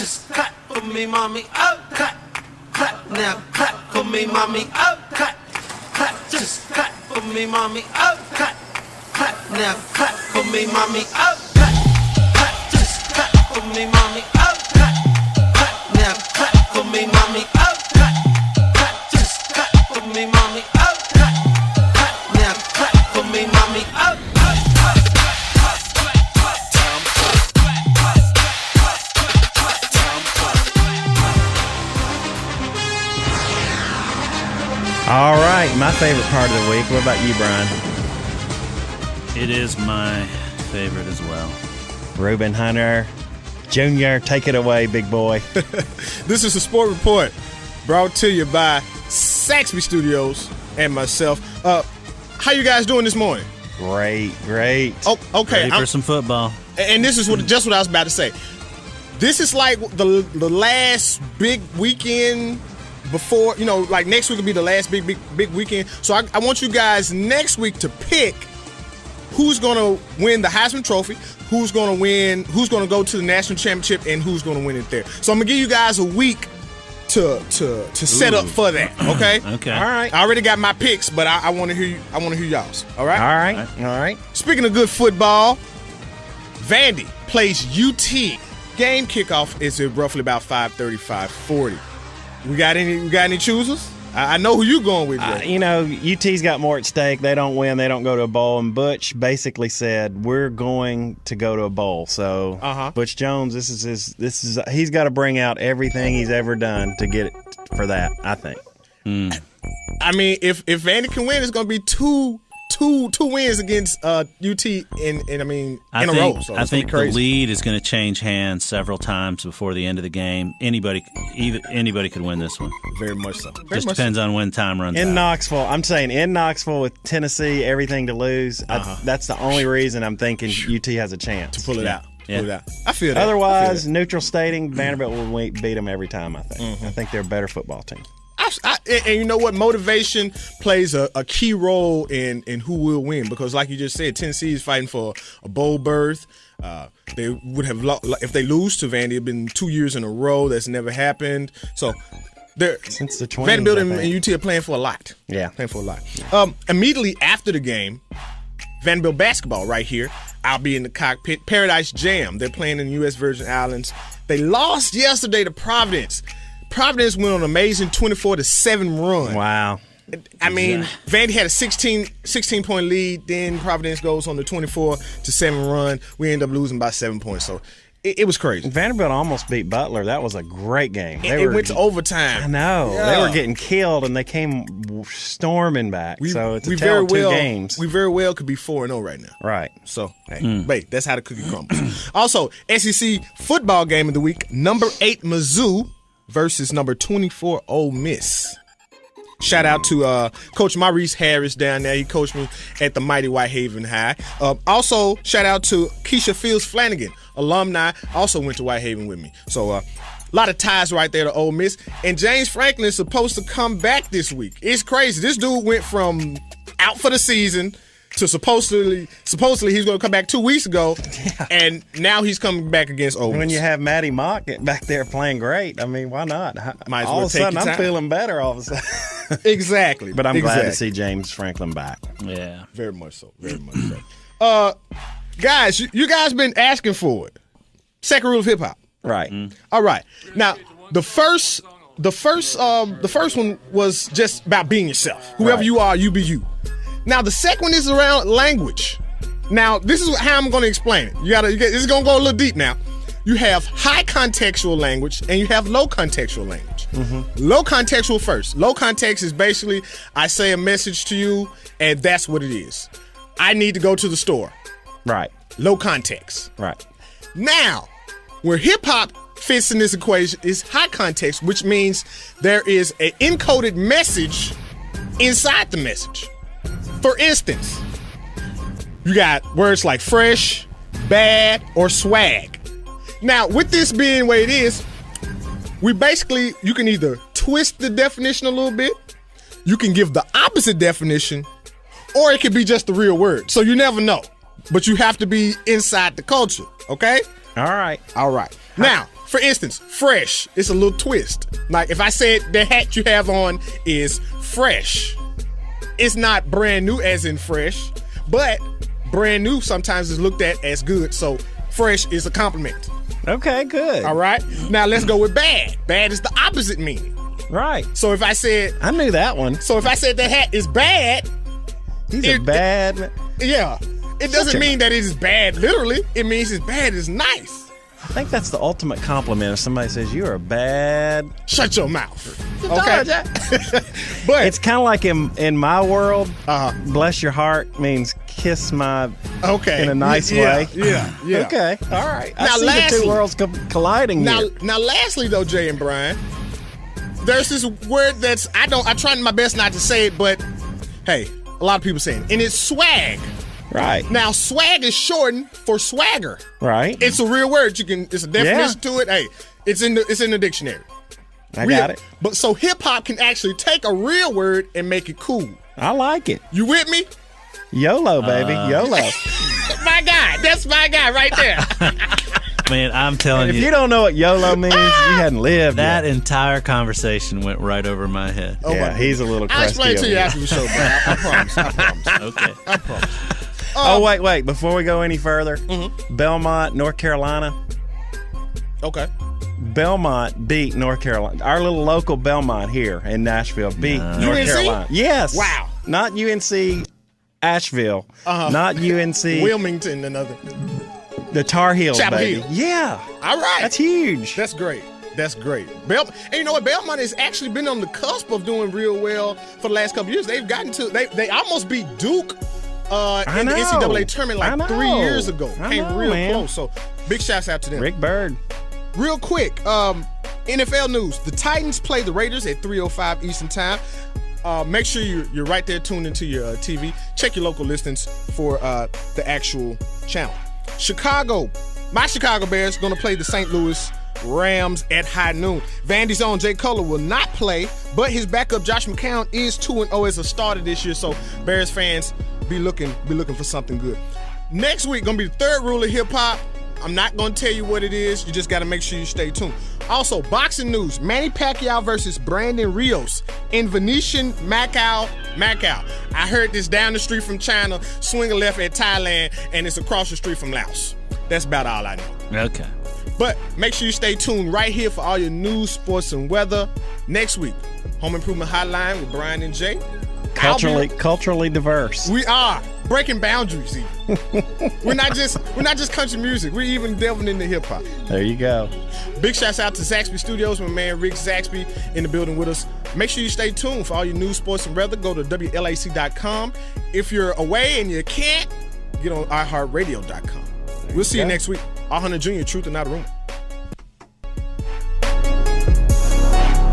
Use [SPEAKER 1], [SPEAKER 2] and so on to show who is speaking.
[SPEAKER 1] Just clap for me, mommy. Oh, clap, clap now, clap for me, mommy. Oh, clap, clap, just clap for me, mommy. Oh, clap, clap now, clap for me, mommy. Oh, clap, clap, just clap for me, mommy. Oh, clap, clap now, clap for me, mommy. Oh, clap, clap, just clap for me, mommy. Oh, clap, clap now, clap for me, mommy. Oh.
[SPEAKER 2] All right, my favorite part of the week. What about you, Brian?
[SPEAKER 3] It is my favorite as well.
[SPEAKER 2] Reuben Hunter Jr., take it away, big boy.
[SPEAKER 4] This is the Sport Report, brought to you by Saxby Studios and myself. How you guys doing this morning?
[SPEAKER 2] Great.
[SPEAKER 4] Oh, okay.
[SPEAKER 3] Ready for some football.
[SPEAKER 4] And this is just what I was about to say. This is like the last big weekend before, like next week will be the last big weekend. So I want you guys next week to pick who's going to win the Heisman Trophy, who's going to go to the national championship, and who's going to win it there. So I'm going to give you guys a week to set up for that, okay?
[SPEAKER 3] Okay.
[SPEAKER 4] All right. I already got my picks, but I want to hear y'all's. All right?
[SPEAKER 2] All right.
[SPEAKER 4] Speaking of good football, Vandy plays UT. Game kickoff is at roughly about 5:30, 5:40. We got any choosers? I know who you going with.
[SPEAKER 2] UT's got more at stake. They don't win, they don't go to a bowl. And Butch basically said, "We're going to go to a bowl." So Butch Jones, this is he's got to bring out everything he's ever done to get it for that. I think.
[SPEAKER 4] I mean, if Vandy can win, it's going to be two wins against UT in a row. So
[SPEAKER 3] I think the lead is going to change hands several times before the end of the game. Anybody could win this one.
[SPEAKER 4] Very much so.
[SPEAKER 3] Just depends on when time runs out.
[SPEAKER 2] In Knoxville, I'm saying in Knoxville with Tennessee, everything to lose. That's the only reason I'm thinking UT has a chance
[SPEAKER 4] to pull it out.
[SPEAKER 2] Yeah.
[SPEAKER 4] Pull it out. I feel that.
[SPEAKER 2] Otherwise, neutral stating, Vanderbilt will beat them every time. I think. I think they're a better football team.
[SPEAKER 4] And you know what? Motivation plays a key role in who will win, because, like you just said, Tennessee is fighting for a bowl berth. They would have if they lose to Vandy. It's been 2 years in a row. That's never happened. So
[SPEAKER 2] since the 20s,
[SPEAKER 4] Vanderbilt and UT are playing for a lot.
[SPEAKER 2] Yeah,
[SPEAKER 4] playing for a lot. Immediately after the game, Vanderbilt basketball right here. I'll be in the cockpit. Paradise Jam. They're playing in the U.S. Virgin Islands. They lost yesterday to Providence. Providence went on an amazing 24-7 run.
[SPEAKER 2] Wow.
[SPEAKER 4] I mean, Vandy had a 16-point lead. Then Providence goes on the 24-7 run. We end up losing by 7 points. So it was crazy.
[SPEAKER 2] Vanderbilt almost beat Butler. That was a great game.
[SPEAKER 4] It went to overtime.
[SPEAKER 2] I know. Yeah. They were getting killed, and they came storming back. So it's a tale of two games.
[SPEAKER 4] We very well could be 4-0 right now.
[SPEAKER 2] Right.
[SPEAKER 4] So, wait, that's how the cookie crumbles. Also, SEC football game of the week, number 8 Mizzou versus number 24 Ole Miss. Shout out to Coach Maurice Harris down there. He coached me at the mighty Whitehaven High. Also, shout out to Keisha Fields Flanagan, alumni, also went to Whitehaven with me. So, a lot of ties right there to Ole Miss. And James Franklin is supposed to come back this week. It's crazy. This dude went from out for the season to supposedly he's going to come back 2 weeks ago, and now he's coming back against Ole Miss.
[SPEAKER 2] When you have Matty Mock back there playing great, I mean, why not?
[SPEAKER 4] Might as
[SPEAKER 2] all
[SPEAKER 4] well
[SPEAKER 2] of a sudden,
[SPEAKER 4] I'm
[SPEAKER 2] feeling better all of a sudden.
[SPEAKER 4] Exactly.
[SPEAKER 2] But I'm glad to see James Franklin back.
[SPEAKER 3] Yeah.
[SPEAKER 4] Very much so. Very much so. Guys, you guys been asking for it. Second rule of hip hop.
[SPEAKER 2] Right.
[SPEAKER 4] All right. Now, the first one was just about being yourself. Whoever you are, you be you. Now, the second one is around language. Now, this is how I'm going to explain it. This is going to go a little deep now. You have high contextual language and you have low contextual language. Low contextual first. Low context is basically I say a message to you and that's what it is. I need to go to the store.
[SPEAKER 2] Right.
[SPEAKER 4] Low context.
[SPEAKER 2] Right.
[SPEAKER 4] Now, where hip-hop fits in this equation is high context, which means there is an encoded message inside the message. For instance, you got words like fresh, bad, or swag. Now, with this being the way it is, you can either twist the definition a little bit, you can give the opposite definition, or it could be just the real word. So you never know. But you have to be inside the culture, okay?
[SPEAKER 2] All right.
[SPEAKER 4] Now, For instance, fresh. It's a little twist. Like if I said the hat you have on is fresh, it's not brand new as in fresh, but brand new sometimes is looked at as good. So fresh is a compliment.
[SPEAKER 2] Okay, good.
[SPEAKER 4] All right. Now let's go with bad. Bad is the opposite meaning.
[SPEAKER 2] Right.
[SPEAKER 4] So if I said,
[SPEAKER 2] I knew that one.
[SPEAKER 4] so if I said the hat is bad,
[SPEAKER 2] He's a bad man.
[SPEAKER 4] yeah, it doesn't mean that it is bad literally. It means it's bad is nice.
[SPEAKER 2] I think that's the ultimate compliment if somebody says you're a bad.
[SPEAKER 4] Shut your mouth. Okay. But
[SPEAKER 2] It's kind of like in my world, bless your heart means kiss my
[SPEAKER 4] okay.
[SPEAKER 2] in a nice
[SPEAKER 4] Yeah,
[SPEAKER 2] way.
[SPEAKER 4] Yeah.
[SPEAKER 2] Okay, all right. I
[SPEAKER 4] Now,
[SPEAKER 2] see the
[SPEAKER 4] lastly-
[SPEAKER 2] two worlds colliding here.
[SPEAKER 4] Now, lastly though, Jay and Brian, there's this word that's I try my best not to say it, but hey, a lot of people say it, and it's swag.
[SPEAKER 2] Right,
[SPEAKER 4] Now, swag is shortened for swagger.
[SPEAKER 2] right.
[SPEAKER 4] It's a real word. It's a definition to it. Hey, it's in the dictionary.
[SPEAKER 2] I got it.
[SPEAKER 4] But so hip hop can actually take a real word and make it cool.
[SPEAKER 2] I like it.
[SPEAKER 4] You with me?
[SPEAKER 2] YOLO, baby. YOLO.
[SPEAKER 4] My guy. That's my guy right there.
[SPEAKER 3] Man, I'm telling
[SPEAKER 2] If you don't know what YOLO means, you hadn't lived
[SPEAKER 3] that
[SPEAKER 2] yet.
[SPEAKER 3] entire conversation went right over my head.
[SPEAKER 2] Yeah, he's a little
[SPEAKER 4] I'll
[SPEAKER 2] crusty.
[SPEAKER 4] explain to you
[SPEAKER 2] over
[SPEAKER 4] after the show, bro. I promise. I promise.
[SPEAKER 3] Okay.
[SPEAKER 4] I promise.
[SPEAKER 2] Oh, wait. Before we go any further, Belmont, North Carolina.
[SPEAKER 4] Okay.
[SPEAKER 2] Belmont beat North Carolina. Our little local Belmont here in Nashville beat North
[SPEAKER 4] UNC?
[SPEAKER 2] Carolina. Yes.
[SPEAKER 4] Wow.
[SPEAKER 2] Not UNC Asheville. Not UNC.
[SPEAKER 4] Wilmington, another.
[SPEAKER 2] The Tar Heels,
[SPEAKER 4] Chapel
[SPEAKER 2] baby.
[SPEAKER 4] Hill.
[SPEAKER 2] Yeah.
[SPEAKER 4] All right.
[SPEAKER 2] That's huge.
[SPEAKER 4] That's great. That's great. And you know what? Belmont has actually been on the cusp of doing real well for the last couple of years. They've gotten to they almost beat Duke in the NCAA tournament like 3 years ago. Came real close. So big shouts out to them.
[SPEAKER 2] Rick Bird.
[SPEAKER 4] Real quick, NFL news. The Titans play the Raiders at 3:05 Eastern Time. Make sure you're right there tuned into your TV. Check your local listings for the actual channel. My Chicago Bears going to play the St. Louis Rams at high noon. Vandy's own Jay Cutler will not play, but his backup Josh McCown is 2-0 as a starter this year. So Bears fans, be looking for something good. Next week gonna be the third rule of hip hop. I'm not gonna tell you what it is. You just gotta make sure you stay tuned. Also, boxing news: Manny Pacquiao versus Brandon Rios in Venetian Macau. I heard this down the street from China, swing a left at Thailand, and it's across the street from Laos. That's about all I know.
[SPEAKER 3] Okay.
[SPEAKER 4] But make sure you stay tuned right here for all your news, sports, and weather. Next week, Home Improvement Hotline with Brian and Jay.
[SPEAKER 2] Culturally diverse.
[SPEAKER 4] We are breaking boundaries. Even we're not just country music. We're even delving into hip hop.
[SPEAKER 2] There you go.
[SPEAKER 4] Big shouts out to Zaxby Studios, my man Rick Zaxby in the building with us. Make sure you stay tuned for all your news, sports, and weather. Go to WLAC.com. If you're away and you can't, get on iHeartRadio.com. We'll see you next week. R. Hunter Jr., Truth or Not a Rumor.